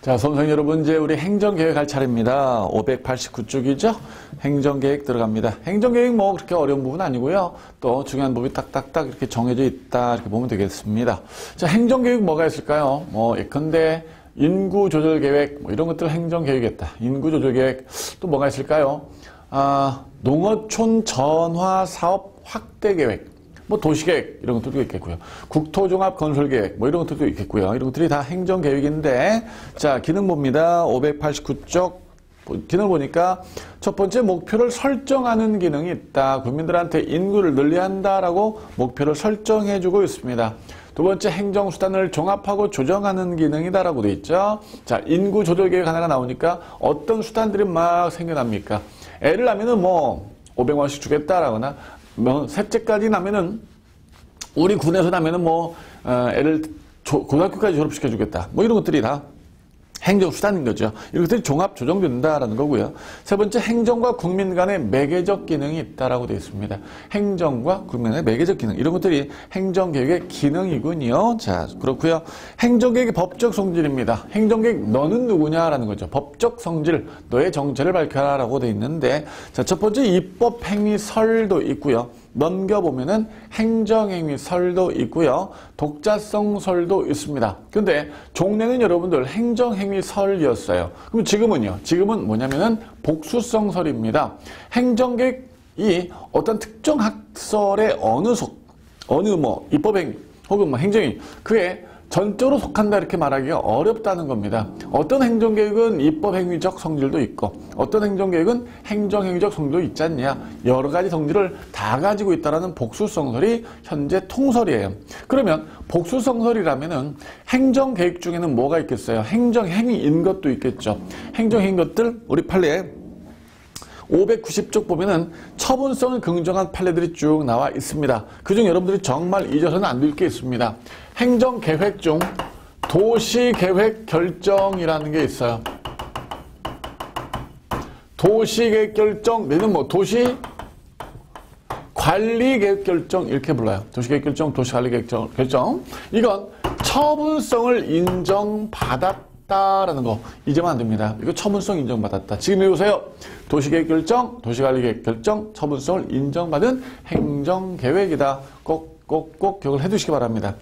자, 수험생 여러분, 이제 우리 행정계획 할 차례입니다. 589쪽이죠? 행정계획 들어갑니다. 행정계획 뭐 그렇게 어려운 부분 아니고요. 또 중요한 부분이 딱딱딱 이렇게 정해져 있다, 이렇게 보면 되겠습니다. 자, 행정계획 뭐가 있을까요? 뭐, 예컨대 인구조절계획, 뭐 이런 것들 행정계획이겠다. 인구조절계획, 또 뭐가 있을까요? 농어촌 전화사업 확대계획. 뭐 도시계획 이런 것들도 있겠고요. 국토종합건설계획 뭐 이런 것들도 있겠고요. 이런 것들이 다 행정계획인데, 자, 기능 봅니다. 589쪽 기능을 보니까 첫 번째 목표를 설정하는 기능이 있다. 국민들한테 인구를 늘려야 한다라고 목표를 설정해주고 있습니다. 두 번째 행정수단을 종합하고 조정하는 기능이다라고 되어 있죠. 자, 인구조절계획 하나가 나오니까 어떤 수단들이 막 생겨납니까? 애를 낳으면은 뭐 500만원씩 주겠다라거나, 뭐 셋째까지 나면은 우리 군에서 나면은 뭐 애를 고등학교까지 졸업시켜 주겠다, 뭐 이런 것들이 다 행정수단인 거죠. 이런 것들이 종합 조정된다라는 거고요. 세 번째, 행정과 국민 간의 매개적 기능이 있다라고 되어 있습니다. 행정과 국민의 매개적 기능, 이런 것들이 행정계획의 기능이군요. 자, 그렇고요. 행정계획의 법적 성질입니다. 행정계획 너는 누구냐라는 거죠. 법적 성질, 너의 정체를 밝혀라라고 되어 있는데, 자, 첫 번째 입법행위설도 있고요. 넘겨보면은 행정행위설도 있고요. 독자성설도 있습니다. 근데 종래는 여러분들 행정행위설이었어요. 그럼 지금은요? 지금은 뭐냐면은 복수성설입니다. 행정계획이 어떤 특정 학설의 어느 뭐 입법행위 혹은 뭐 행정행위, 그에 전적으로 속한다 이렇게 말하기가 어렵다는 겁니다. 어떤 행정계획은 입법행위적 성질도 있고 어떤 행정계획은 행정행위적 성질도 있지 않냐, 여러 가지 성질을 다 가지고 있다는 복수성설이 현재 통설이에요. 그러면 복수성설이라면은 행정계획 중에는 뭐가 있겠어요? 행정행위인 것도 있겠죠. 행정행위인 것들 우리 판례에 590쪽 보면은 처분성을 긍정한 판례들이 쭉 나와 있습니다. 그중 여러분들이 정말 잊어서는 안 될 게 있습니다. 행정계획 중 도시계획 결정이라는 게 있어요. 도시계획 결정, 내는 뭐 도시관리계획 결정 이렇게 불러요. 도시계획 결정, 도시관리계획 결정. 이건 처분성을 인정받았다라는 거 잊으면 안 됩니다. 이거 처분성 인정받았다. 지금 읽으세요. 도시계획 결정, 도시관리계획 결정, 처분성을 인정받은 행정계획이다. 꼭 기억을 해두시기 바랍니다.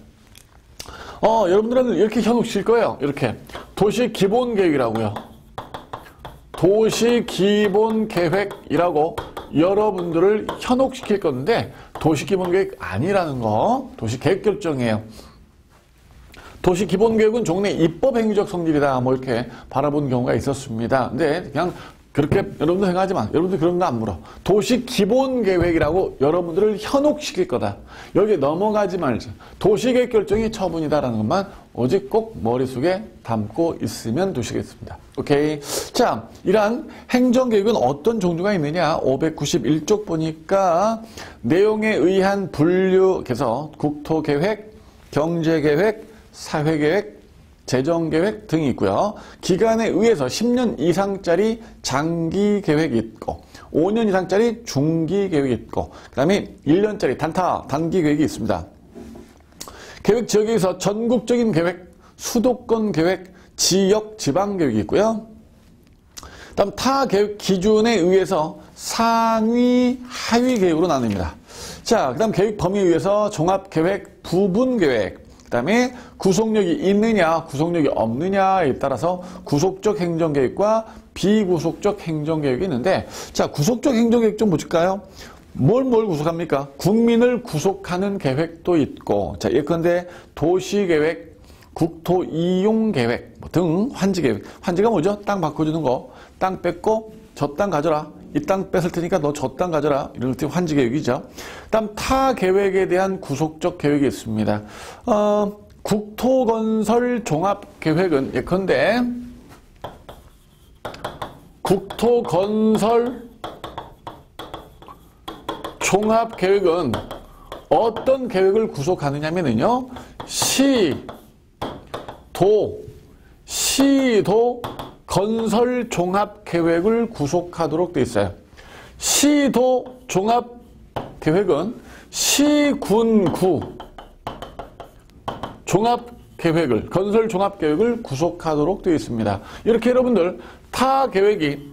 여러분들은 이렇게 현혹시킬 거예요. 이렇게. 도시기본계획이라고요. 도시기본계획이라고 여러분들을 현혹시킬 건데, 도시기본계획 아니라는 거, 도시계획결정이에요. 도시기본계획은 종래 입법행위적 성질이다, 뭐 이렇게 바라본 경우가 있었습니다. 근데 그냥 그렇게 여러분들 생각하지만 여러분들 그런 거 안 물어. 도시기본계획이라고 여러분들을 현혹시킬 거다. 여기 넘어가지 말자. 도시계획 결정이 처분이다라는 것만 오직 꼭 머릿속에 담고 있으면 되시겠습니다. 오케이. 자, 이러한 행정계획은 어떤 종류가 있느냐? 591쪽 보니까 내용에 의한 분류해서 국토계획, 경제계획, 사회계획, 재정계획 등이 있고요. 기간에 의해서 10년 이상짜리 장기계획이 있고 5년 이상짜리 중기계획이 있고 그 다음에 1년짜리 단기계획이 있습니다. 계획 지역에서 전국적인 계획, 수도권 계획, 지역 지방계획이 있고요. 다음 타 계획 기준에 의해서 상위, 하위 계획으로 나뉩니다. 자, 그 다음 계획 범위에 의해서 종합계획, 부분계획, 그 다음에 구속력이 있느냐, 구속력이 없느냐에 따라서 구속적 행정계획과 비구속적 행정계획이 있는데, 자, 구속적 행정계획 좀 보실까요? 뭘 구속합니까? 국민을 구속하는 계획도 있고, 자, 예컨대 도시계획, 국토이용계획 등 환지계획. 환지가 뭐죠? 땅 바꿔주는 거. 땅 뺏고 저 땅 가져라. 이 땅 뺏을 테니까 너 저 땅 가져라. 이런 것들이 환지계획이죠. 다음 타 계획에 대한 구속적 계획이 있습니다. 국토건설 종합계획은 예컨대 국토건설 종합계획은 어떤 계획을 구속하느냐면요, 시도 건설 종합계획을 구속하도록 되어 있어요. 시도 종합계획은 시군구 종합 계획을, 건설 종합 계획을 구속하도록 되어 있습니다. 이렇게 여러분들 타 계획이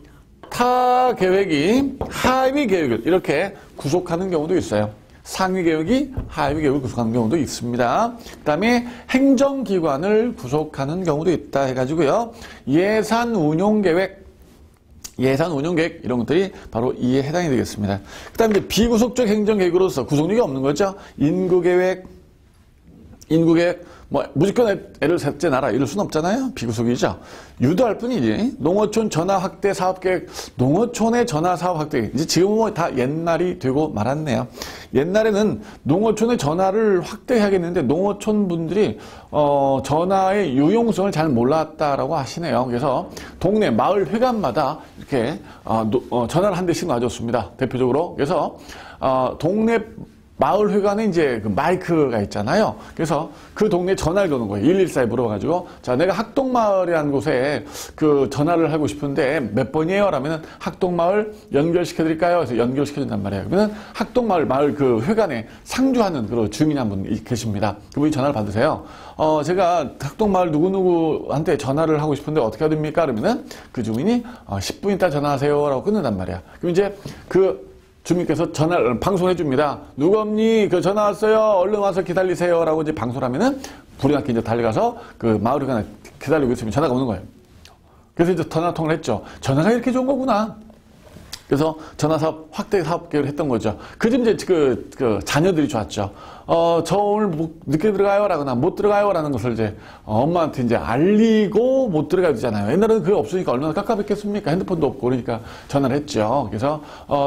하위 계획을 이렇게 구속하는 경우도 있어요. 상위 계획이 하위 계획을 구속하는 경우도 있습니다. 그 다음에 행정기관을 구속하는 경우도 있다 해가지고요. 예산 운용 계획 이런 것들이 바로 이에 해당이 되겠습니다. 그 다음에 이제 비구속적 행정계획으로서 구속력이 없는 거죠. 인구계획, 뭐, 무조건 애를 셋째 나라, 이럴 수는 없잖아요. 비구속이죠. 유도할 뿐이지. 농어촌 전화 확대 사업 계획, 농어촌의 전화 사업 확대. 이제 지금은 뭐 다 옛날이 되고 말았네요. 옛날에는 농어촌의 전화를 확대해야겠는데, 농어촌 분들이, 전화의 유용성을 잘 몰랐다라고 하시네요. 그래서 동네, 마을 회관마다 이렇게, 전화를 한 대씩 놔줬습니다. 대표적으로. 그래서, 동네 마을 회관에 이제 그 마이크가 있잖아요. 그래서 그 동네에 전화를 거는 거예요. 114에 물어봐가지고, 자, 내가 학동마을이라는 곳에 그 전화를 하고 싶은데 몇 번이에요? 라면은 학동마을 연결시켜드릴까요? 그래서 연결시켜준단 말이에요. 그러면 학동마을, 마을 그 회관에 상주하는 그런 주민 한 분 계십니다. 그분이 전화를 받으세요. 제가 학동마을 누구누구한테 전화를 하고 싶은데 어떻게 해야 됩니까? 그러면은 그 주민이 10분 있다 전화하세요. 라고 끊는단 말이야. 그럼 이제 주민께서 전화를 방송해 줍니다. 누구 없니? 그 전화 왔어요. 얼른 와서 기다리세요. 라고 이제 방송을 하면은 불이 나게 이제 달려가서 그 마을 회관에 기다리고 있으면 전화가 오는 거예요. 그래서 이제 전화 통화를 했죠. 전화가 이렇게 좋은 거구나. 그래서 전화사업 확대 사업 계획을 했던 거죠. 그쯤 이제 그 자녀들이 좋았죠. 저 오늘 늦게 들어가요? 라거나 못 들어가요? 라는 것을 이제 엄마한테 이제 알리고 못 들어가야 되잖아요. 옛날에는 그게 없으니까 얼마나 깝깝했겠습니까? 핸드폰도 없고 그러니까 전화를 했죠. 그래서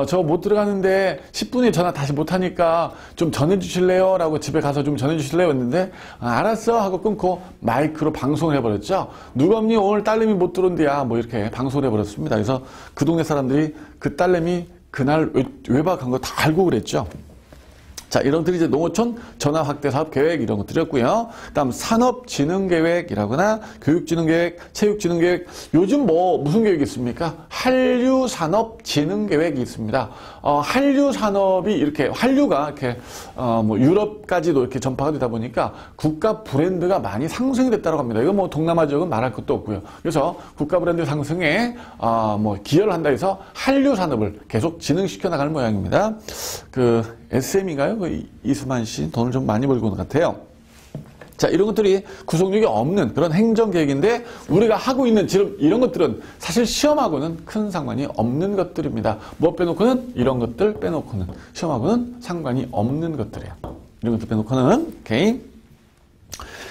저 못 들어가는데 10분에 전화 다시 못 하니까 좀 전해 주실래요? 라고 집에 가서 좀 전해 주실래요? 했는데 알았어 하고 끊고 마이크로 방송을 해버렸죠. 누가 없니? 오늘 딸내미 못 들어온대야. 뭐 이렇게 방송을 해버렸습니다. 그래서 그 동네 사람들이 그 딸내미 그날 외박한 거 다 알고 그랬죠. 자, 이런 것들이 이제 농어촌 전화 확대 사업 계획 이런 것들이었고요. 그다음 산업진흥 계획이라거나 교육진흥 계획, 체육진흥 계획. 요즘 뭐 무슨 계획이 있습니까? 한류 산업 진흥 계획이 있습니다. 한류 산업이 이렇게 한류가 이렇게 뭐 유럽까지도 이렇게 전파가 되다 보니까 국가 브랜드가 많이 상승이 됐다고 합니다. 이거 뭐 동남아 지역은 말할 것도 없고요. 그래서 국가 브랜드 상승에 뭐 기여를 한다 해서 한류 산업을 계속 진흥시켜 나가는 모양입니다. SM인가요? 이수만 씨 돈을 좀 많이 벌고 있는 것 같아요. 자, 이런 것들이 구속력이 없는 그런 행정계획인데 우리가 하고 있는 지금 이런 것들은 사실 시험하고는 큰 상관이 없는 것들입니다. 뭐 빼놓고는 이런 것들 빼놓고는 시험하고는 상관이 없는 것들이에요. 이런 것들 빼놓고는 오케이.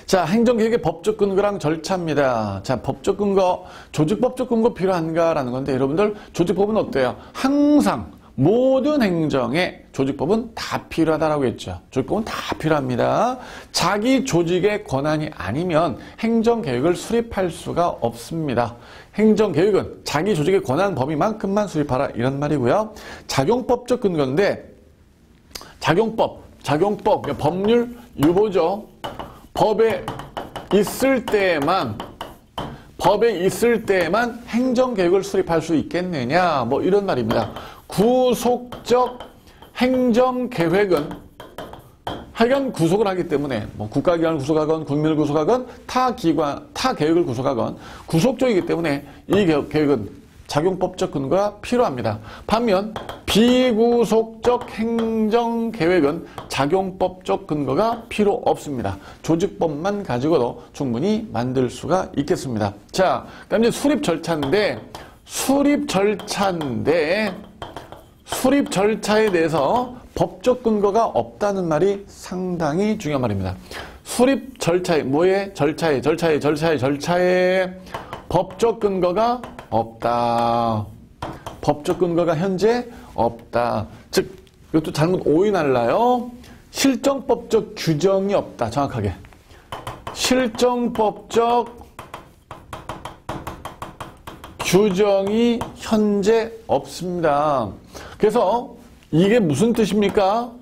자, 행정계획의 법적 근거랑 절차입니다. 자, 법적 근거, 조직법적 근거 필요한가라는 건데 여러분들 조직법은 어때요? 항상 모든 행정에 조직법은 다 필요하다라고 했죠. 조직법은 다 필요합니다. 자기 조직의 권한이 아니면 행정계획을 수립할 수가 없습니다. 행정계획은 자기 조직의 권한 범위만큼만 수립하라 이런 말이고요. 작용법적 근거인데 작용법, 법률 유보죠. 법에 있을 때만 행정계획을 수립할 수 있겠느냐 뭐 이런 말입니다. 구속적 행정계획은 하여간 구속을 하기 때문에 뭐 국가기관을 구속하건 국민을 구속하건 타 계획을 구속하건 구속적이기 때문에 이 계획은 작용법적 근거가 필요합니다. 반면 비구속적 행정계획은 작용법적 근거가 필요 없습니다. 조직법만 가지고도 충분히 만들 수가 있겠습니다. 자, 그다음 이제 수립 절차에 대해서 법적 근거가 없다는 말이 상당히 중요한 말입니다. 수립 절차에 절차에 법적 근거가 없다. 법적 근거가 현재 없다. 즉 이것도 잘못 오인할라요. 실정법적 규정이 없다. 정확하게 실정법적 규정이 현재 없습니다. 그래서 이게 무슨 뜻입니까?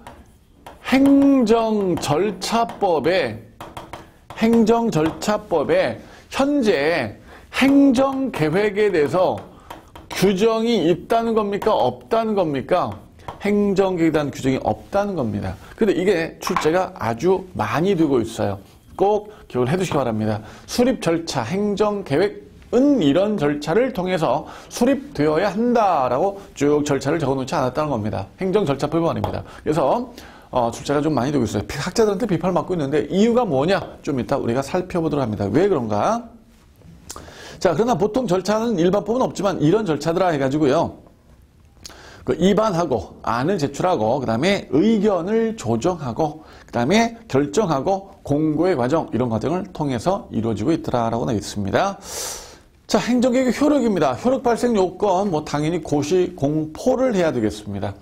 행정절차법에 현재 행정계획에 대해서 규정이 있다는 겁니까? 없다는 겁니까? 행정계획에 대한 규정이 없다는 겁니다. 근데 이게 출제가 아주 많이 되고 있어요. 꼭 기억을 해두시기 바랍니다. 수립 절차, 행정계획은 이런 절차를 통해서 수립되어야 한다라고 쭉 절차를 적어놓지 않았다는 겁니다. 행정절차법이 아닙니다. 그래서 출제가 좀 많이 되고 있어요. 학자들한테 비판을 받고 있는데 이유가 뭐냐? 좀 이따 우리가 살펴보도록 합니다. 왜 그런가? 자, 그러나 보통 절차는 일반법은 없지만 이런 절차들아 해가지고요. 그 입안하고 안을 제출하고 그 다음에 의견을 조정하고 그 다음에 결정하고 공고의 과정 이런 과정을 통해서 이루어지고 있더라라고 되어 있습니다. 자, 행정계획의 효력입니다. 효력 발생 요건 뭐 당연히 고시 공포를 해야 되겠습니다.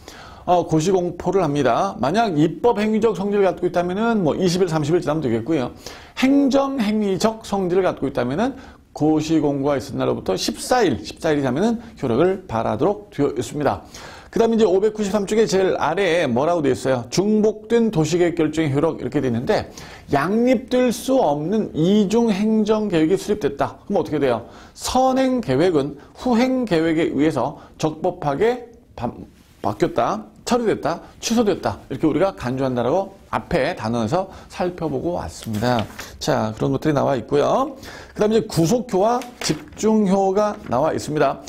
고시 공포를 합니다. 만약 입법 행위적 성질을 갖고 있다면은 뭐 20일, 30일 지나면 되겠고요. 행정 행위적 성질을 갖고 있다면은 고시 공고가 있은 날로부터 14일이 되면은 효력을 발하도록 되어 있습니다. 그 다음에 이제 593쪽에 제일 아래에 뭐라고 되어 있어요? 중복된 도시계획 결정의 효력 이렇게 되어 있는데 양립될 수 없는 이중 행정계획이 수립됐다. 그럼 어떻게 돼요? 선행계획은 후행계획에 의해서 적법하게 바뀌었다, 처리됐다, 취소됐다 이렇게 우리가 간주한다라고 앞에 단원에서 살펴보고 왔습니다. 자, 그런 것들이 나와 있고요. 그 다음에 이제 구속효와 집중효가 나와 있습니다.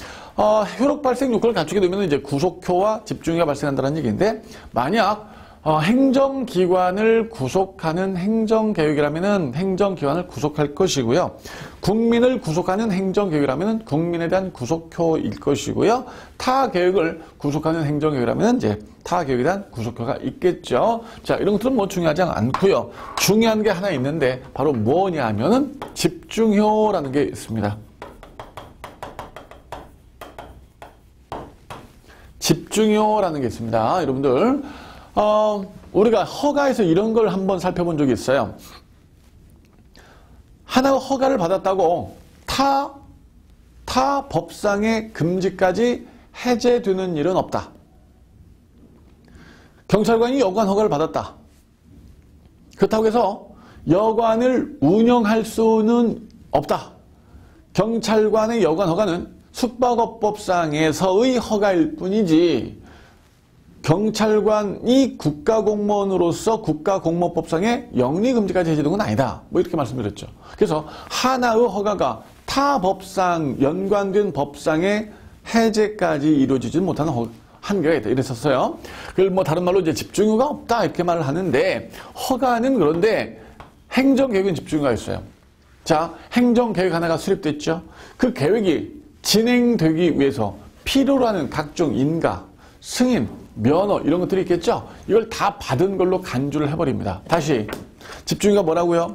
효력 발생 요건을 갖추게 되면 이제 구속효와 집중효가 발생한다는 얘기인데 만약 행정기관을 구속하는 행정계획이라면은 행정기관을 구속할 것이고요. 국민을 구속하는 행정계획이라면은 국민에 대한 구속효일 것이고요. 타 계획을 구속하는 행정계획이라면은 이제 타 계획에 대한 구속효가 있겠죠. 자, 이런 것들은 뭐 중요하지 않고요. 중요한 게 하나 있는데 바로 뭐냐 하면은 집중효라는 게 있습니다. 집중효라는 게 있습니다. 여러분들, 우리가 허가에서 이런 걸 한번 살펴본 적이 있어요. 하나 허가를 받았다고 타 법상의 금지까지 해제되는 일은 없다. 경찰관이 여관 허가를 받았다. 그렇다고 해서 여관을 운영할 수는 없다. 경찰관의 여관 허가는 숙박업법상에서의 허가일 뿐이지 경찰관이 국가공무원으로서 국가공무원법상의 영리금지까지 해제된 건 아니다. 뭐 이렇게 말씀드렸죠. 그래서 하나의 허가가 타 법상, 연관된 법상의 해제까지 이루어지지 못하는 한계가 있다. 이랬었어요. 그걸 뭐 다른 말로 이제 집중효가 없다. 이렇게 말을 하는데 허가는 그런데 행정계획은 집중효가 있어요. 자, 행정계획 하나가 수립됐죠. 그 계획이 진행되기 위해서 필요로 하는 각종 인가, 승인, 면허 이런 것들이 있겠죠. 이걸 다 받은 걸로 간주를 해버립니다. 다시 집중효가 뭐라고요?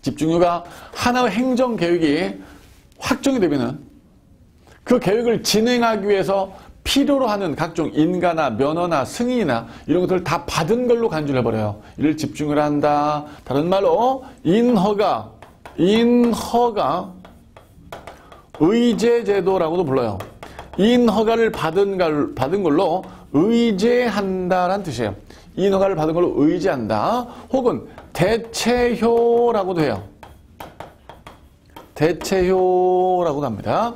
집중효가 하나의 행정계획이 확정이 되면은 그 계획을 진행하기 위해서 필요로 하는 각종 인가나 면허나 승인이나 이런 것들을 다 받은 걸로 간주를 해버려요. 이를 집중을 한다. 다른 말로 인허가 의제제도라고도 불러요. 인허가를 받은 걸로 의제한다라는 뜻이에요. 인허가를 받은 걸로 의제한다. 혹은 대체효라고도 해요. 대체효라고도 합니다.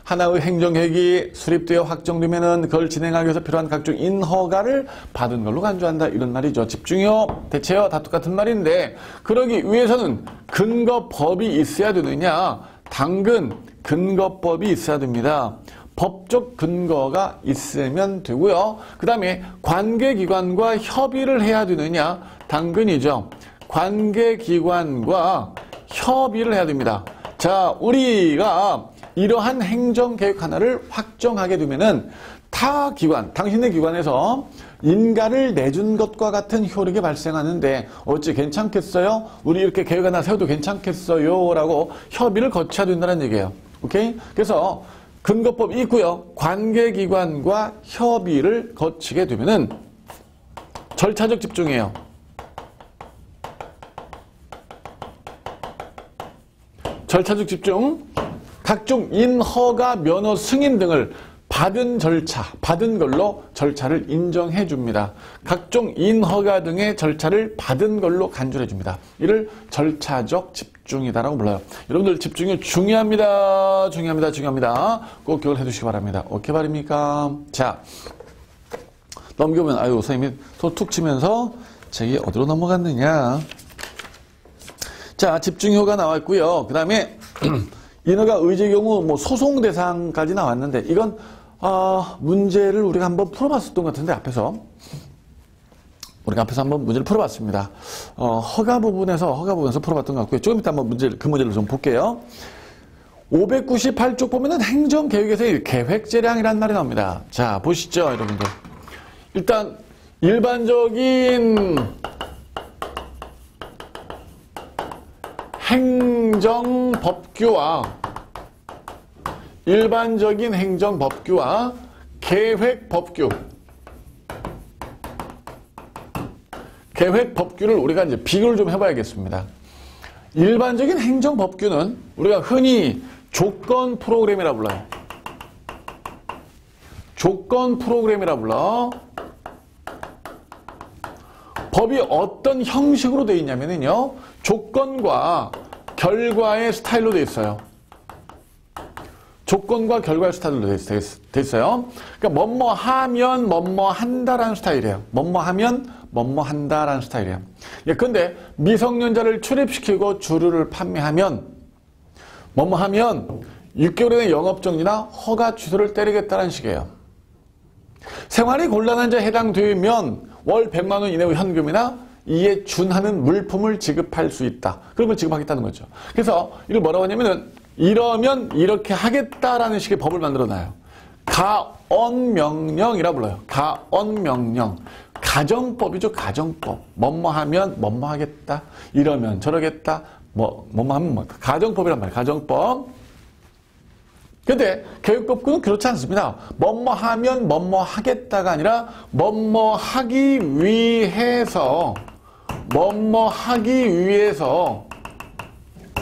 하나의 행정계획이 수립되어 확정되면은 그걸 진행하기 위해서 필요한 각종 인허가를 받은 걸로 간주한다. 이런 말이죠. 집중효, 대체효 다 똑같은 말인데 그러기 위해서는 근거법이 있어야 되느냐? 당근 근거법이 있어야 됩니다. 법적 근거가 있으면 되고요. 그 다음에 관계기관과 협의를 해야 되느냐? 당근이죠. 관계기관과 협의를 해야 됩니다. 자, 우리가 이러한 행정계획 하나를 확정하게 되면은 타 기관, 당신의 기관에서 인가를 내준 것과 같은 효력이 발생하는데 어찌 괜찮겠어요? 우리 이렇게 계획 하나 세워도 괜찮겠어요? 라고 협의를 거쳐야 된다는 얘기예요. 오케이? 그래서 근거법이 있고요. 관계기관과 협의를 거치게 되면은 절차적 집중이에요. 절차적 집중. 각종 인허가, 면허, 승인 등을 받은 절차, 받은 걸로 절차를 인정해 줍니다. 각종 인허가 등의 절차를 받은 걸로 간주해 줍니다. 이를 절차적 집중이다라고 불러요. 여러분들 집중이 중요합니다. 중요합니다. 꼭 기억을 해 두시기 바랍니다. 오케이 말입니까? 자, 넘겨보면 아유 선생님이 손 툭 치면서 책이 어디로 넘어갔느냐. 자, 집중효가 나왔고요. 그 다음에 인허가 의제의 경우 뭐 소송 대상까지 나왔는데 이건 문제를 우리가 한번 풀어봤었던 것 같은데 우리가 앞에서 한번 문제를 풀어봤습니다. 허가 부분에서 풀어봤던 것 같고요. 조금 이따 한번 그 문제를 좀 볼게요. 598쪽 보면은 행정계획에서 계획재량이라는 말이 나옵니다. 자, 보시죠, 여러분들. 일단 일반적인 행정법규와 계획법규를 우리가 이제 비교를 좀 해봐야겠습니다. 일반적인 행정법규는 우리가 흔히 조건 프로그램이라 불러요. 법이 어떤 형식으로 되어 있냐면요. 조건과 결과의 스타일로 되어 있어요. 조건과 결과의 스타일로 되어 있어요. 그러니까 뭐뭐 하면 뭐뭐 한다라는 스타일이에요. 예, 근데 미성년자를 출입시키고 주류를 판매하면 뭐뭐 하면 6개월 이내 영업정지나 허가 취소를 때리겠다는 식이에요. 생활이 곤란한 자에 해당되면 월 100만 원 이내의 현금이나 이에 준하는 물품을 지급할 수 있다. 그러면 지급하겠다는 거죠. 그래서 이걸 뭐라고 하냐면은 이러면 이렇게 하겠다라는 식의 법을 만들어놔요. 가언명령이라 불러요. 가언명령. 가정법이죠. 가정법. 뭐뭐 하면 뭐뭐 하겠다. 이러면 저러겠다. 뭐뭐 하면 뭐. 가정법이란 말이에요. 가정법. 근데 계획법규는 그렇지 않습니다. 뭐뭐 하면 뭐뭐 하겠다가 아니라 뭐뭐 하기 위해서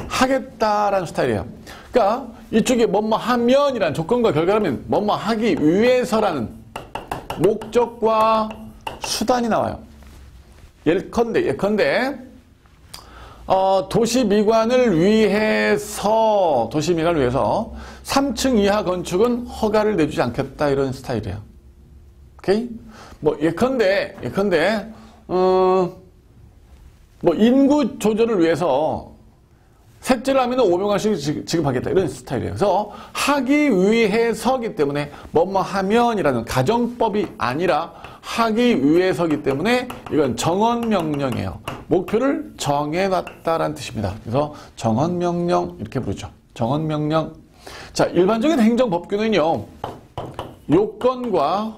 하겠다라는 스타일이에요. 그러니까 이쪽에 뭐뭐 하면이라는 조건과 결과라면 뭐뭐 하기 위해서라는 목적과 수단이 나와요. 예컨대 도시 미관을 위해서 3층 이하 건축은 허가를 내주지 않겠다 이런 스타일이에요. 오케이? 뭐 예컨대 뭐 인구 조절을 위해서 셋째를 하면 500원씩 지급하겠다 이런 스타일이에요. 그래서 하기 위해서기 때문에 뭐뭐 하면이라는 가정법이 아니라 하기 위해서기 때문에 이건 정언명령이에요. 목표를 정해놨다라는 뜻입니다. 그래서 정언명령 이렇게 부르죠. 정언명령. 자, 일반적인 행정법규는요. 요건과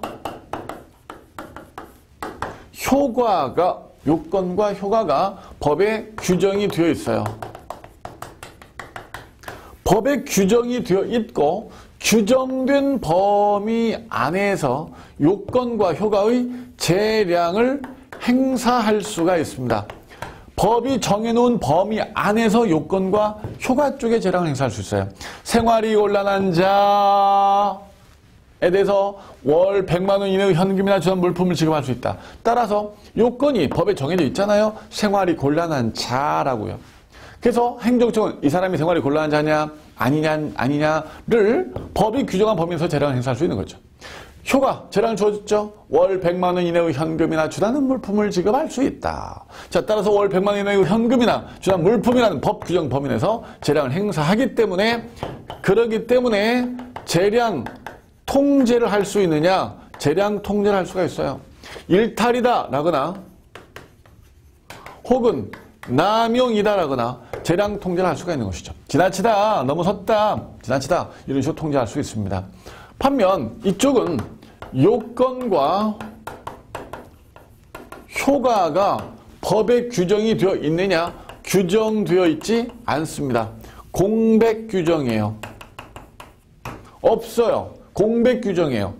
효과가 법에 규정이 되어 있어요. 법에 규정이 되어 있고 규정된 범위 안에서 요건과 효과의 재량을 행사할 수가 있습니다. 법이 정해놓은 범위 안에서 요건과 효과 쪽의 재량을 행사할 수 있어요. 생활이 곤란한 자에 대해서 월 100만 원 이내의 현금이나 주한 물품을 지급할 수 있다. 따라서 요건이 법에 정해져 있잖아요. 생활이 곤란한 자라고요. 그래서 행정청은 이 사람이 생활이 곤란한 자냐 아니냐를 법이 규정한 범위에서 재량을 행사할 수 있는 거죠. 효과, 재량을 주어졌죠. 월 100만 원 이내의 현금이나 주다는 물품을 지급할 수 있다. 자, 따라서 월 100만 원 이내의 현금이나 주다는 물품이라는 법 규정 범위 내에서 재량을 행사하기 때문에 재량 통제를 할 수 있느냐? 재량 통제를 할 수가 있어요. 일탈이다라거나 혹은 남용이다라거나 재량 통제를 할 수가 있는 것이죠. 지나치다, 넘어섰다, 지나치다 이런 식으로 통제할 수 있습니다. 반면 이쪽은 요건과 효과가 법에 규정이 되어 있느냐? 규정되어 있지 않습니다. 공백 규정이에요. 없어요. 공백 규정이에요.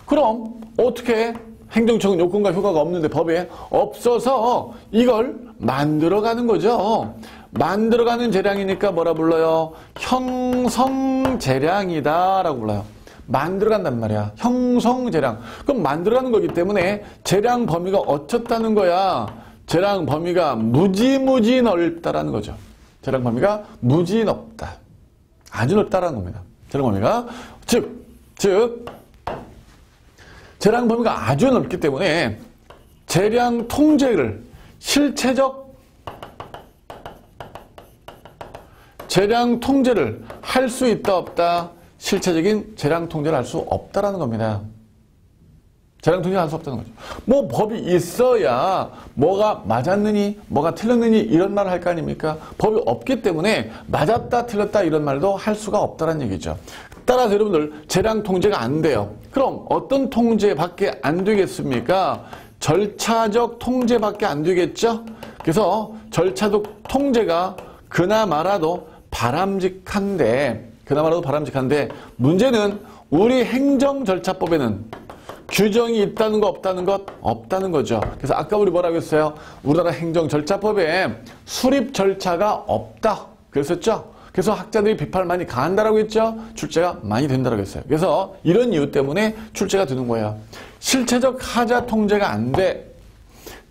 그럼 어떻게 행정청은 요건과 효과가 없는데 법에 없어서 이걸 만들어가는 거죠. 만들어가는 재량이니까 뭐라 불러요? 형성재량이다 라고 불러요. 만들어간단 말이야. 형성재량. 그럼 만들어가는 거기 때문에 재량 범위가 어떻다는 거야? 재량 범위가 무지무지 넓다라는 거죠. 재량 범위가 무지 넓다. 아주 넓다라는 겁니다. 재량 범위가. 즉 재량 범위가 아주 넓기 때문에 재량 통제를 실체적 재량 통제를 할 수 있다 없다? 실체적인 재량 통제를 할 수 없다라는 겁니다. 재량 통제를 할 수 없다는 거죠. 뭐 법이 있어야 뭐가 맞았느니 뭐가 틀렸느니 이런 말을 할 거 아닙니까? 법이 없기 때문에 맞았다 틀렸다 이런 말도 할 수가 없다는 얘기죠. 따라서 여러분들 재량 통제가 안 돼요. 그럼 어떤 통제밖에 안 되겠습니까? 절차적 통제밖에 안 되겠죠? 그래서 절차적 통제가 그나마라도 바람직한데 문제는 우리 행정절차법에는 규정이 있다는 거 없다는 것? 없다는 거죠. 그래서 아까 우리 뭐라고 했어요? 우리나라 행정절차법에 수립 절차가 없다 그랬었죠? 그래서 학자들이 비판을 많이 가한다라고 했죠? 출제가 많이 된다라고 했어요. 그래서 이런 이유 때문에 출제가 되는 거예요. 실체적 하자 통제가 안 돼.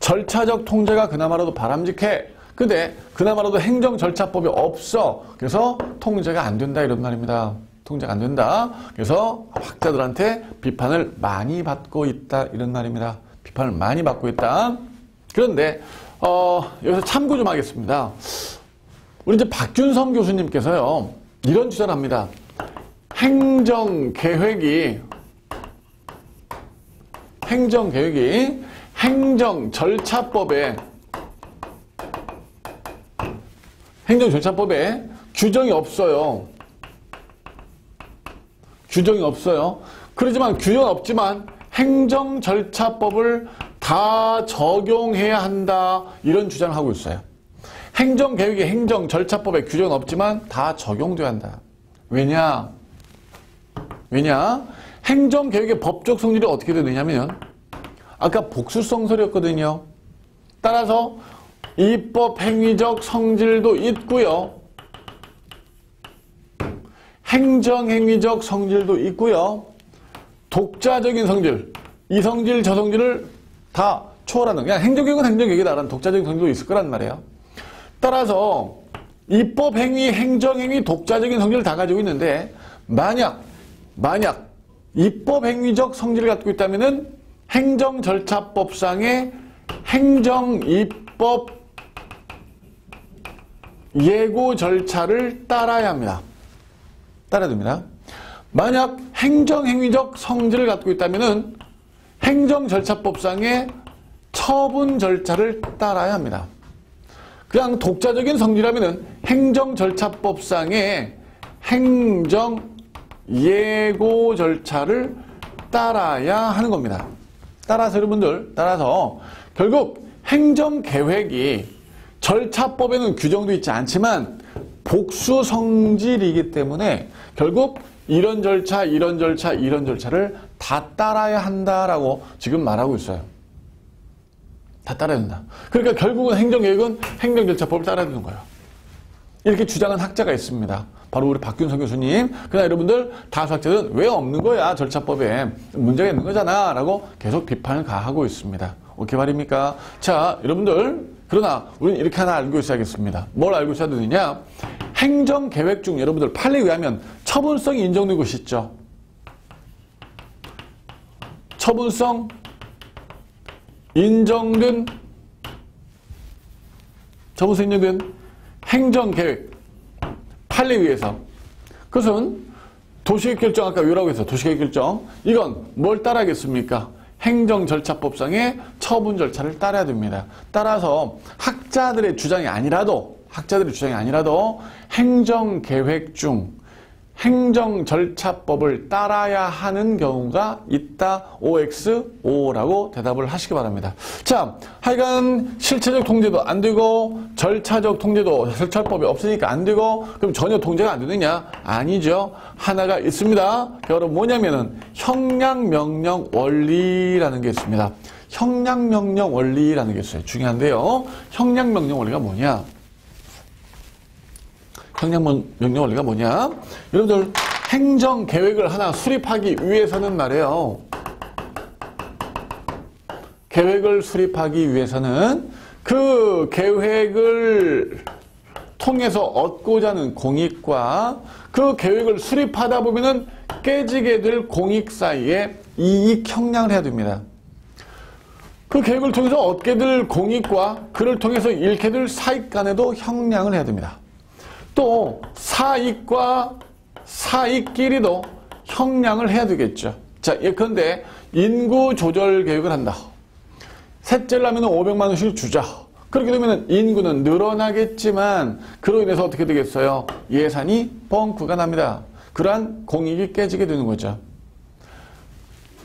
절차적 통제가 그나마라도 바람직해. 근데 그나마라도 행정절차법이 없어. 그래서 통제가 안 된다 이런 말입니다. 통제가 안 된다. 그래서 학자들한테 비판을 많이 받고 있다 이런 말입니다. 비판을 많이 받고 있다. 그런데 여기서 참고 좀 하겠습니다. 우리 이제 박균성 교수님께서요 이런 주장을 합니다. 행정계획이 행정절차법에 규정이 없어요. 규정이 없어요. 그렇지만 규정은 없지만 행정절차법을 다 적용해야 한다 이런 주장을 하고 있어요. 행정계획이 행정절차법에 규정은 없지만 다 적용돼야 한다. 왜냐? 행정계획의 법적 성질이 어떻게 되느냐면 아까 복수성설이었거든요. 따라서 입법 행위적 성질도 있고요. 행정행위적 성질도 있고요. 독자적인 성질, 이 성질, 저 성질을 다 초월하는, 그냥 행정계획은 행정계획이다라는 독자적인 성질도 있을 거란 말이에요. 따라서 입법행위, 행정행위, 독자적인 성질을 다 가지고 있는데 만약 입법행위적 성질을 갖고 있다면은 행정절차법상의 행정입법 예고 절차를 따라야 합니다. 따라야 됩니다. 만약 행정행위적 성질을 갖고 있다면은 행정절차법상의 처분 절차를 따라야 합니다. 그냥 독자적인 성질이라면은 행정절차법상의 행정예고 절차를 따라야 하는 겁니다. 따라서 여러분들, 결국 행정계획이 절차법에는 규정도 있지 않지만 복수 성질이기 때문에 결국 이런 절차를 다 따라야 한다라고 지금 말하고 있어요. 다 따라야 된다. 그러니까 결국은 행정계획은 행정절차법을 따라야 되는 거예요. 이렇게 주장한 학자가 있습니다. 바로 우리 박균성 교수님. 그러나 여러분들 다수 학자들은 왜 없는 거야? 절차법에 문제가 있는 거잖아 라고 계속 비판을 가하고 있습니다. 어떻게 말입니까? 자, 여러분들 그러나 우리는 이렇게 하나 알고 있어야겠습니다. 뭘 알고 있어야 되느냐? 행정계획 중 여러분들 판례에 의하면 처분성이 인정된 것이 있죠. 처분성 인정된 행정계획 판례에 의해서 그것은 도시계획결정 아까 요라고 했어요. 도시계획결정 이건 뭘 따라야겠습니까? 행정절차법상의 처분 절차를 따라야 됩니다. 따라서 학자들의 주장이 아니라도 행정계획 중 행정절차법을 따라야 하는 경우가 있다. OXO라고 대답을 하시기 바랍니다. 자, 하여간 실체적 통제도 안 되고 절차적 통제도 절차법이 없으니까 안 되고 그럼 전혀 통제가 안 되느냐? 아니죠. 하나가 있습니다. 바로 뭐냐면은 형량명령 원리라는 게 있습니다. 형량명령 원리라는 게 있어요. 중요한데요. 형량명령 원리가 뭐냐? 형량명령 원리가 뭐냐? 여러분들 행정계획을 하나 수립하기 위해서는 말이에요. 계획을 수립하기 위해서는 그 계획을 통해서 얻고자 하는 공익과 그 계획을 수립하다 보면은 깨지게 될 공익 사이에 이익 형량을 해야 됩니다. 그 계획을 통해서 얻게 될 공익과 그를 통해서 잃게 될 사익 간에도 형량을 해야 됩니다. 또 사익과 사익끼리도 형량을 해야 되겠죠. 자, 예컨대 인구 조절 계획을 한다. 셋째를 하면 500만 원씩 주자. 그렇게 되면 인구는 늘어나겠지만 그로 인해서 어떻게 되겠어요? 예산이 뻥크가 납니다. 그러한 공익이 깨지게 되는 거죠.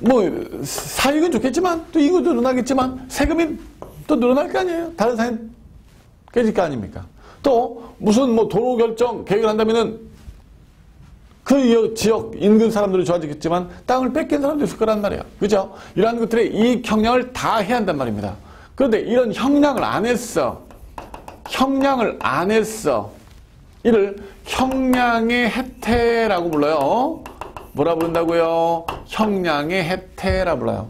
뭐 사익은 좋겠지만 또 인구도 늘어나겠지만 세금이 또 늘어날 거 아니에요. 다른 사익 깨질 거 아닙니까? 또 무슨 뭐 도로 결정 계획을 한다면은 그 지역 인근 사람들은 좋아지겠지만 땅을 뺏긴 사람도 있을 거란 말이에요. 그죠? 이러한 것들의 이익 형량을 다 해야 한단 말입니다. 그런데 이런 형량을 안 했어. 형량을 안 했어. 이를 형량의 혜태라고 불러요. 뭐라 부른다고요? 형량의 혜태라 불러요.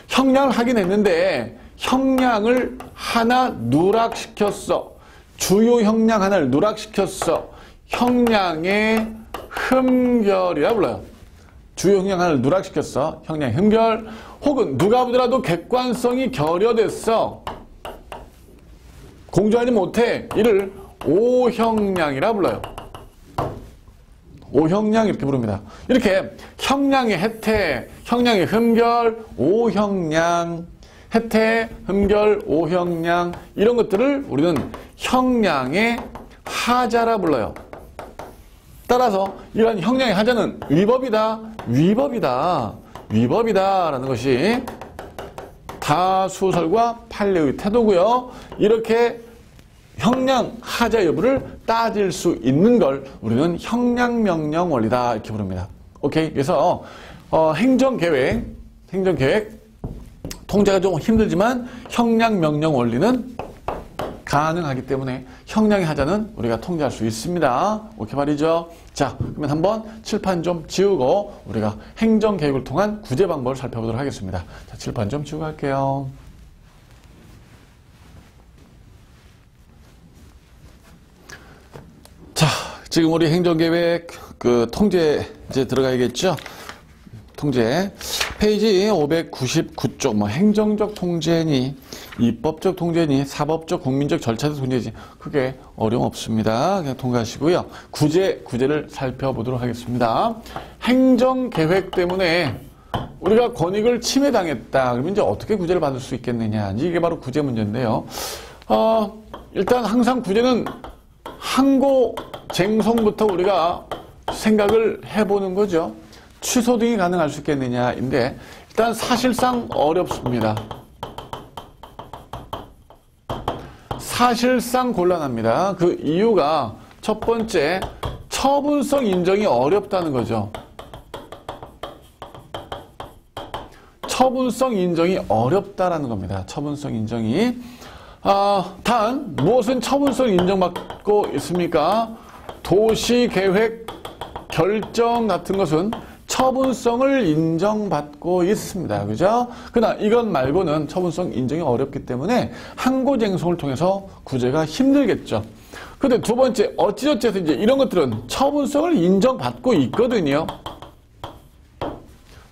형량을 하긴 했는데 형량을 하나 누락시켰어. 주요 형량 하나를 누락시켰어. 형량의 흠결이라 불러요. 주요 형량 하나를 누락시켰어. 형량의 흠결. 혹은 누가 보더라도 객관성이 결여됐어. 공정하지 못해. 이를 오형량이라 불러요. 오형량 이렇게 부릅니다. 이렇게 형량의 혜태, 형량의 흠결, 오형량, 혜태, 흠결, 오형량 이런 것들을 우리는 형량의 하자라 불러요. 따라서 이러한 형량의 하자는 위법이다, 위법이다, 위법이다라는 것이 다수설과 판례의 태도고요. 이렇게 형량 하자 여부를 따질 수 있는 걸 우리는 형량명령 원리다 이렇게 부릅니다. 오케이. 그래서 행정계획 통제가 좀 힘들지만 형량명령 원리는 가능하기 때문에 형량의 하자는 우리가 통제할 수 있습니다. 오케이 말이죠. 자, 그러면 한번 칠판 좀 지우고 우리가 행정계획을 통한 구제 방법을 살펴보도록 하겠습니다. 자, 칠판 좀 지우고 갈게요. 자, 지금 우리 행정계획 통제 이제 들어가야겠죠? 통제. 페이지 599쪽, 행정적 통제니, 입법적 통제니, 사법적, 국민적 절차적 통제지. 그게 어려움 없습니다. 그냥 통과하시고요. 구제를 살펴보도록 하겠습니다. 행정계획 때문에 우리가 권익을 침해당했다. 그러면 이제 어떻게 구제를 받을 수 있겠느냐. 이게 바로 구제 문제인데요. 일단 항상 구제는 항고쟁송부터 우리가 생각을 해보는 거죠. 취소 등이 가능할 수 있겠느냐인데 일단 사실상 어렵습니다. 사실상 곤란합니다. 그 이유가 첫 번째 처분성 인정이 어렵다는 거죠. 처분성 인정이 어렵다라는 겁니다. 처분성 인정이. 단 무엇은 처분성 인정받고 있습니까? 도시계획 결정 같은 것은 처분성을 인정받고 있습니다. 그죠? 그러나 이것 말고는 처분성 인정이 어렵기 때문에 항고쟁송을 통해서 구제가 힘들겠죠. 근데 두 번째, 어찌저찌해서 이제 이런 것들은 처분성을 인정받고 있거든요.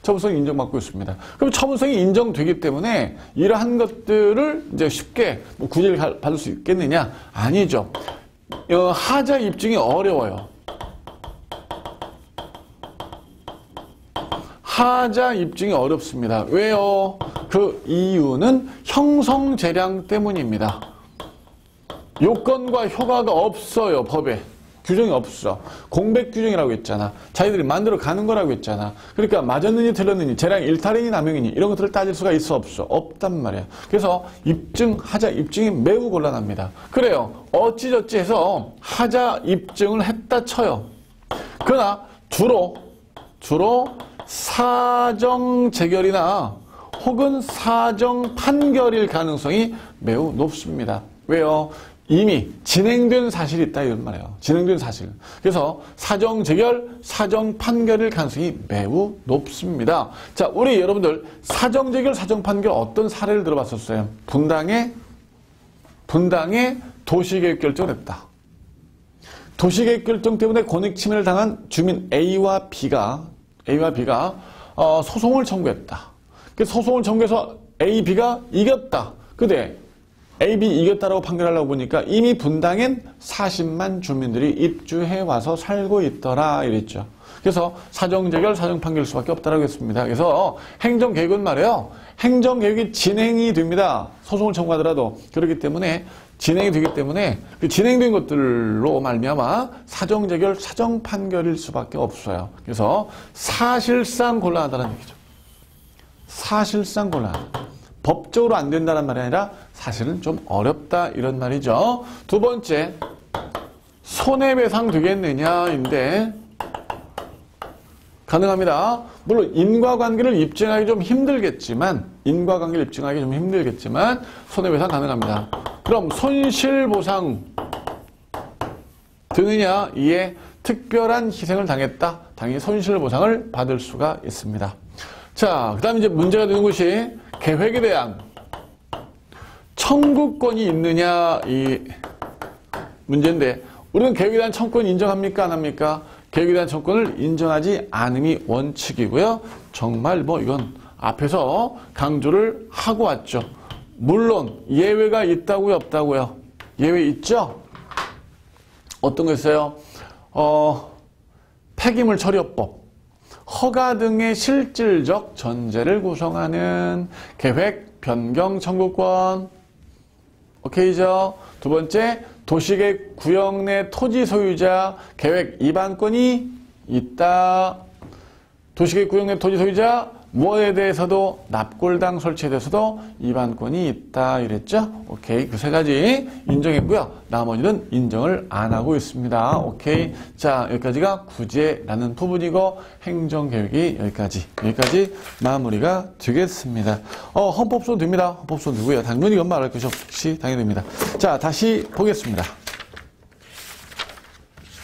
처분성이 인정받고 있습니다. 그럼 처분성이 인정되기 때문에 이러한 것들을 이제 쉽게 구제를 받을 수 있겠느냐? 아니죠. 하자 입증이 어려워요. 하자 입증이 어렵습니다. 왜요? 그 이유는 형성재량 때문입니다. 요건과 효과가 없어요. 법에. 규정이 없어. 공백 규정이라고 했잖아. 자기들이 만들어 가는 거라고 했잖아. 그러니까 맞았느니 틀렸느니 재량 일탈이니 남용이니 이런 것들을 따질 수가 있어 없어? 없단 말이야. 그래서 하자 입증이 매우 곤란합니다. 그래요. 어찌저찌 해서 하자 입증을 했다 쳐요. 그러나 주로 사정 재결이나 혹은 사정 판결일 가능성이 매우 높습니다. 왜요? 이미 진행된 사실이 있다 이런 말이에요. 진행된 사실. 그래서 사정 재결, 사정 판결일 가능성이 매우 높습니다. 자, 우리 여러분들 사정 재결, 사정 판결 어떤 사례를 들어봤었어요? 분당에 도시계획 결정을 했다. 도시계획 결정 때문에 권익 침해를 당한 주민 A와 B가 소송을 청구했다. 그래서 소송을 청구해서 A, B가 이겼다. 근데 A, B 이겼다라고 판결하려고 보니까 이미 분당엔 40만 주민들이 입주해 와서 살고 있더라 이랬죠. 그래서 사정재결, 사정판결일 수밖에 없다라고 했습니다. 그래서 행정개혁은 말이에요. 행정개혁이 진행이 됩니다. 소송을 청구하더라도. 그렇기 때문에 진행이 되기 때문에 그 진행된 것들로 말미암아 사정재결, 사정판결일 수밖에 없어요. 그래서 사실상 곤란하다는 얘기죠. 사실상 곤란하다. 법적으로 안 된다는 말이 아니라 사실은 좀 어렵다 이런 말이죠. 두 번째, 손해배상 되겠느냐인데 가능합니다. 물론 인과관계를 입증하기 좀 힘들겠지만 손해배상 가능합니다. 그럼 손실보상 되느냐? 이에 특별한 희생을 당했다. 당연히 손실보상을 받을 수가 있습니다. 자, 그 다음에 이제 문제가 되는 것이 계획에 대한 청구권이 있느냐 이 문제인데 우리는 계획에 대한 청구권 인정합니까? 안 합니까? 계획에 대한 청구권을 인정하지 않음이 원칙이고요. 정말 뭐 이건 앞에서 강조를 하고 왔죠. 물론 예외가 있다고요? 없다고요? 예외 있죠? 어떤 거 있어요? 폐기물 처리요법. 허가 등의 실질적 전제를 구성하는 계획 변경 청구권. 오케이죠? 두 번째, 도시계획 구역 내 토지 소유자 계획 위반권이 있다. 도시계획 구역 내 토지 소유자 뭐에 대해서도 납골당 설치에 대해서도 위반권이 있다 이랬죠? 오케이. 그 세 가지 인정했고요. 나머지는 인정을 안 하고 있습니다. 오케이. 자, 여기까지가 구제라는 부분이고 행정계획이 여기까지 마무리가 되겠습니다. 헌법소원 됩니다. 헌법소원 되고요. 당연히 이건 말할 것이 없이 당연히 됩니다. 자, 다시 보겠습니다.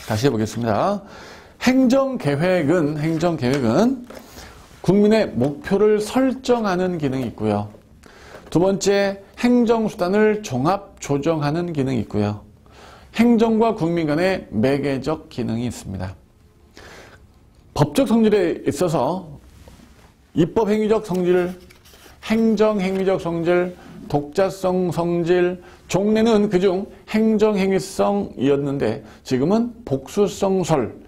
다시 해보겠습니다. 행정계획은 국민의 목표를 설정하는 기능이 있고요. 두 번째, 행정수단을 종합 조정하는 기능이 있고요. 행정과 국민 간의 매개적 기능이 있습니다. 법적 성질에 있어서 입법행위적 성질, 행정행위적 성질, 독자성 성질, 종래는 그중 행정행위성이었는데 지금은 복수성설,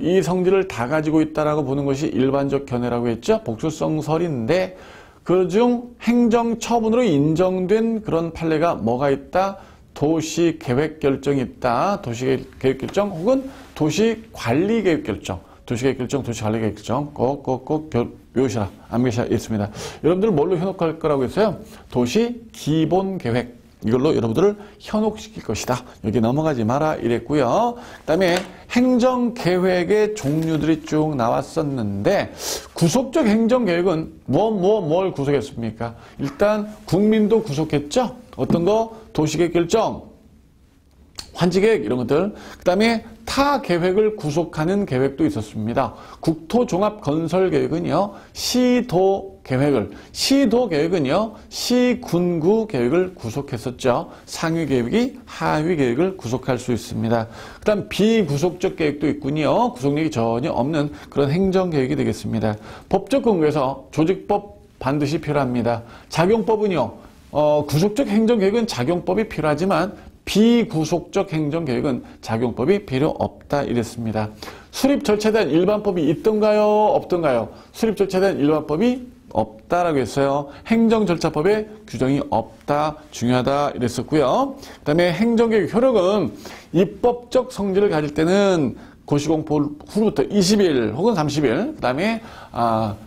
이 성질을 다 가지고 있다라고 보는 것이 일반적 견해라고 했죠. 복수성설인데 그중 행정처분으로 인정된 그런 판례가 뭐가 있다? 도시계획결정이 있다. 도시계획결정 혹은 도시관리계획결정. 도시계획결정 꼭 외우시라. 암기시라 있습니다. 여러분들 뭘로 현혹할 거라고 했어요? 도시기본계획. 이걸로 여러분들을 현혹시킬 것이다. 여기 넘어가지 마라 이랬고요. 그 다음에 행정계획의 종류들이 쭉 나왔었는데 구속적 행정계획은 뭘 구속했습니까? 일단 국민도 구속했죠. 어떤 거? 도시계획 결정, 환지계획 이런 것들. 그 다음에 타 계획을 구속하는 계획도 있었습니다. 국토종합건설계획은요. 시도계획은요. 시군구 계획을 구속했었죠. 상위계획이 하위계획을 구속할 수 있습니다. 그 다음 비구속적 계획도 있군요. 구속력이 전혀 없는 그런 행정계획이 되겠습니다. 법적 근거에서 조직법 반드시 필요합니다. 작용법은요. 구속적 행정계획은 작용법이 필요하지만 비구속적 행정계획은 작용법이 필요 없다 이랬습니다. 수립 절차에 대한 일반법이 있던가요? 없던가요? 수립 절차에 대한 일반법이 없다라고 했어요. 행정절차법에 규정이 없다, 중요하다 이랬었고요. 그 다음에 행정계획 효력은 입법적 성질을 가질 때는 고시공포 후로부터 20일 혹은 30일, 그 다음에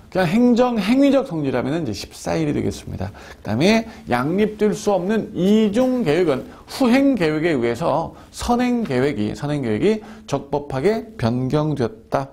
그냥 행위적 성질하면 이제 14일이 되겠습니다. 그 다음에 양립될 수 없는 이중계획은 후행계획에 의해서 선행계획이 적법하게 변경되었다,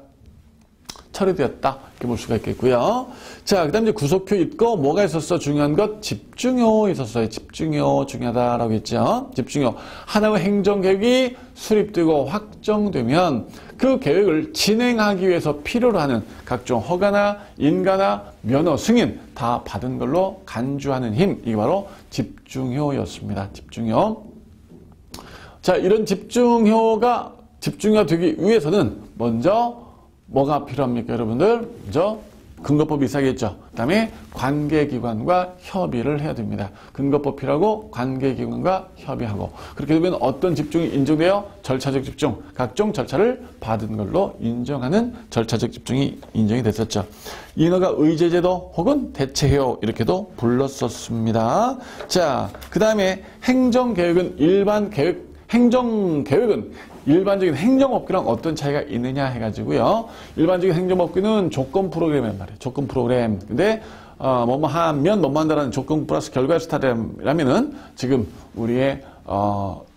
처리되었다 이렇게 볼 수가 있겠고요. 자, 그 다음에 이제 구속효 있고 뭐가 있었어? 중요한 것 집중효 있었어요. 집중효 중요하다라고 했죠. 집중효. 하나의 행정계획이 수립되고 확정되면 그 계획을 진행하기 위해서 필요로 하는 각종 허가나 인가나 면허, 승인 다 받은 걸로 간주하는 힘, 이게 바로 집중효였습니다. 집중효. 자, 이런 집중효가 되기 위해서는 먼저 뭐가 필요합니까, 여러분들? 먼저 근거법이 있어야겠죠. 그 다음에 관계기관과 협의를 해야 됩니다. 근거법 필요하고 관계기관과 협의하고 그렇게 되면 어떤 집중이 인정돼요? 절차적 집중. 각종 절차를 받은 걸로 인정하는 절차적 집중이 인정이 됐었죠. 인허가 의제제도 혹은 대체해요 이렇게도 불렀었습니다. 자, 그 다음에 행정계획은 행정계획은 일반적인 행정업계랑 어떤 차이가 있느냐 해가지고요. 일반적인 행정업계는 조건 프로그램이란 말이에요. 조건 프로그램. 근데 뭐뭐 하면 뭐뭐 한다라는 조건 플러스 결과의 스타트라면은 지금 우리의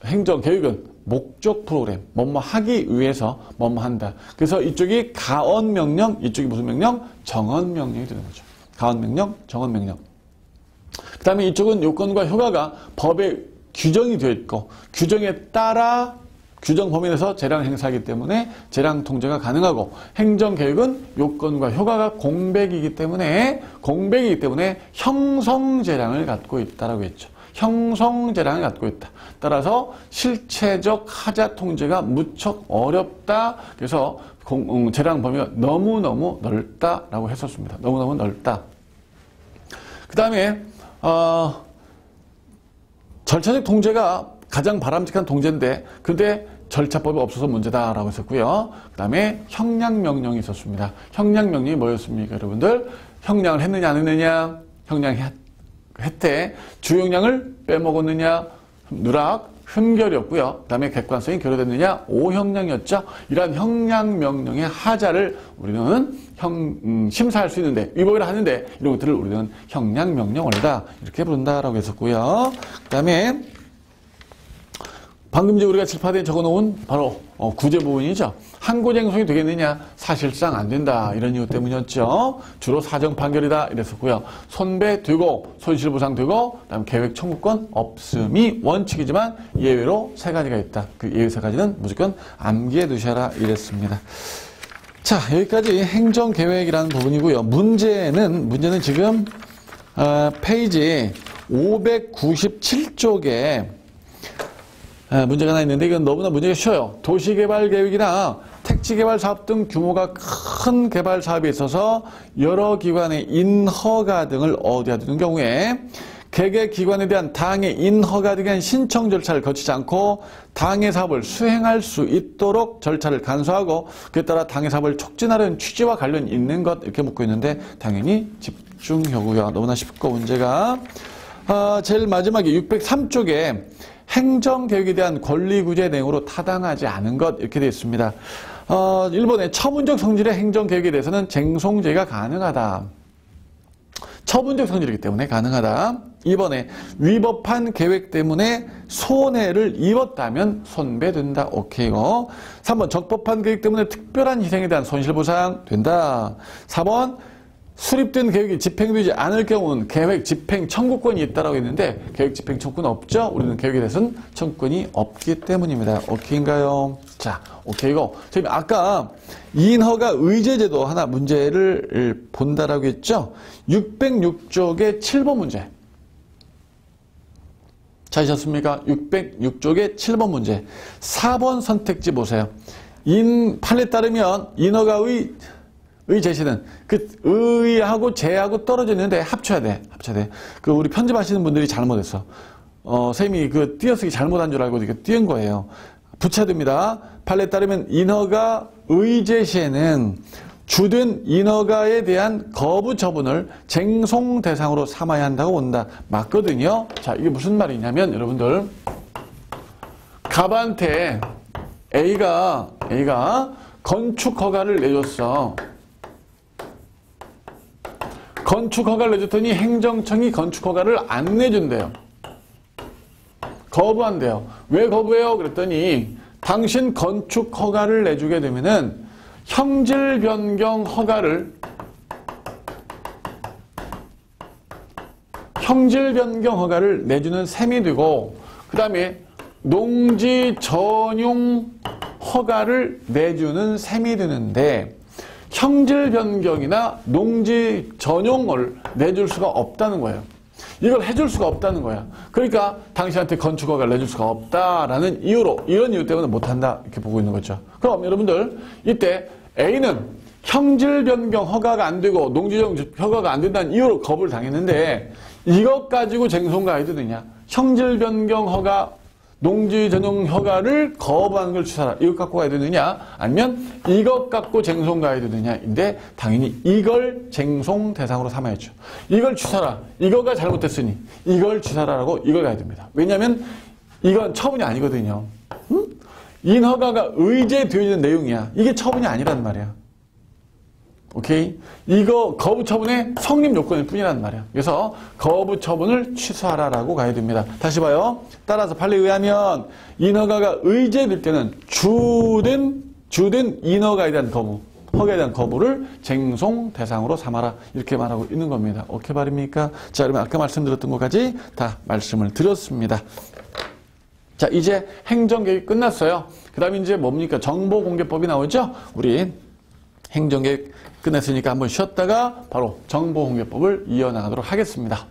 행정계획은 목적 프로그램. 뭐뭐 하기 위해서 뭐뭐 한다. 그래서 이쪽이 가언명령, 이쪽이 무슨 명령? 정언명령이 되는 거죠. 가언명령, 정언명령. 그 다음에 이쪽은 요건과 효과가 법에 규정이 되어 있고 규정에 따라 규정 범위 내에서 재량을 행사하기 때문에 재량 통제가 가능하고 행정계획은 요건과 효과가 공백이기 때문에 형성재량을 갖고 있다라고 했죠. 형성재량을 갖고 있다. 따라서 실체적 하자 통제가 무척 어렵다. 그래서 재량 범위가 너무너무 넓다라고 했었습니다. 너무너무 넓다. 그 다음에 절차적 통제가 가장 바람직한 통제인데 근데 절차법이 없어서 문제다라고 했었고요. 그 다음에 형량명령이 있었습니다. 형량명령이 뭐였습니까, 여러분들? 형량을 했느냐 안 했느냐? 형량했대. 주형량을 빼먹었느냐? 누락, 흠결이었고요. 그 다음에 객관성이 결여됐느냐? 오형량이었죠. 이러한 형량명령의 하자를 우리는 심사할 수 있는데 위법이라 하는데 이런 것들을 우리는 형량명령원이다 이렇게 부른다라고 했었고요. 그 다음에 방금 우리가 칠파대에 적어놓은 바로 구제 부분이죠. 항고쟁송이 되겠느냐? 사실상 안 된다. 이런 이유 때문이었죠. 주로 사정 판결이다. 이랬었고요. 손배 되고 손실보상 되고 그다음 계획 청구권 없음이 원칙이지만 예외로 세 가지가 있다. 그 예외 세 가지는 무조건 암기해 두셔라. 이랬습니다. 자, 여기까지 행정계획이라는 부분이고요. 문제는 지금 페이지 597쪽에 문제가 하나 있는데 이건 너무나 문제가 쉬워요. 도시개발계획이나 택지개발사업 등 규모가 큰 개발사업에 있어서 여러 기관의 인허가 등을 얻어야 되는 경우에 개개기관에 대한 당해 인허가 등에 대한 신청 절차를 거치지 않고 당해 사업을 수행할 수 있도록 절차를 간소화하고 그에 따라 당해 사업을 촉진하려는 취지와 관련 있는 것 이렇게 묻고 있는데 당연히 집중효고요. 너무나 쉽고 문제가 제일 마지막에 603쪽에 행정계획에 대한 권리구제 내용으로 타당하지 않은 것 이렇게 되어 있습니다. 1번에 처분적 성질의 행정계획에 대해서는 쟁송제가 가능하다. 처분적 성질이기 때문에 가능하다. 2번에 위법한 계획 때문에 손해를 입었다면 손배된다. 오케이고. 3번 적법한 계획 때문에 특별한 희생에 대한 손실보상 된다. 4번 수립된 계획이 집행되지 않을 경우는 계획 집행 청구권이 있다라고 했는데 계획 집행 청구권 없죠? 우리는 계획에 대해서는 청구권이 없기 때문입니다. 오케이인가요? 자, 오케이고. 저희 아까 인허가 의제제도 하나 문제를 본다라고 했죠? 606쪽의 7번 문제. 찾으셨습니까? 606쪽의 7번 문제. 4번 선택지 보세요. 판례에 따르면 인허가의 제시는 그 의하고 제하고 떨어져 있는데 합쳐야 돼. 그 우리 편집하시는 분들이 잘못했어. 선생님이 그 띄어쓰기 잘못한 줄 알고 이렇게 띄은 거예요. 붙여야 됩니다. 판례에 따르면 인허가 의제시에는 주된 인허가에 대한 거부 처분을 쟁송 대상으로 삼아야 한다고 본다. 맞거든요. 자, 이게 무슨 말이냐면 여러분들 갑한테 A가 건축 허가를 내줬어. 건축 허가를 내줬더니 행정청이 건축 허가를 안 내준대요. 거부한대요. 왜 거부해요? 그랬더니 당신 건축 허가를 내주게 되면은 형질 변경 허가를 내주는 셈이 되고 그 다음에 농지 전용 허가를 내주는 셈이 되는데 형질 변경이나 농지 전용을 내줄 수가 없다는 거예요. 이걸 해줄 수가 없다는 거야. 그러니까 당신한테 건축허가를 내줄 수가 없다라는 이유로 이런 이유 때문에 못한다 이렇게 보고 있는 거죠. 그럼 여러분들 이때 A는 형질 변경 허가가 안 되고 농지정 허가가 안 된다는 이유로 거부를 당했는데 이것 가지고 쟁송 가해도 되냐? 형질 변경 허가, 농지 전용 허가를 거부하는 걸 취소하라. 이것 갖고 가야 되느냐? 아니면 이것 갖고 쟁송 가야 되느냐인데 당연히 이걸 쟁송 대상으로 삼아야죠. 이걸 취소하라. 이거가 잘못됐으니 이걸 취소하라고 이걸 가야 됩니다. 왜냐하면 이건 처분이 아니거든요. 응? 인허가가 의제되어있는 내용이야. 이게 처분이 아니란 말이야. 오케이? 이거 거부 처분의 성립 요건일 뿐이란 말이야. 그래서 거부 처분을 취소하라라고 가야 됩니다. 다시 봐요. 따라서 판례에 의하면 인허가가 의제될 때는 주된 인허가에 대한 거부, 허가에 대한 거부를 쟁송 대상으로 삼아라. 이렇게 말하고 있는 겁니다. 오케이 말입니까? 자, 그러면 아까 말씀드렸던 것까지 다 말씀을 드렸습니다. 자, 이제 행정계획이 끝났어요. 그 다음에 이제 뭡니까? 정보공개법이 나오죠? 우리 행정계획 끝냈으니까 한번 쉬었다가 바로 정보공개법을 이어나가도록 하겠습니다.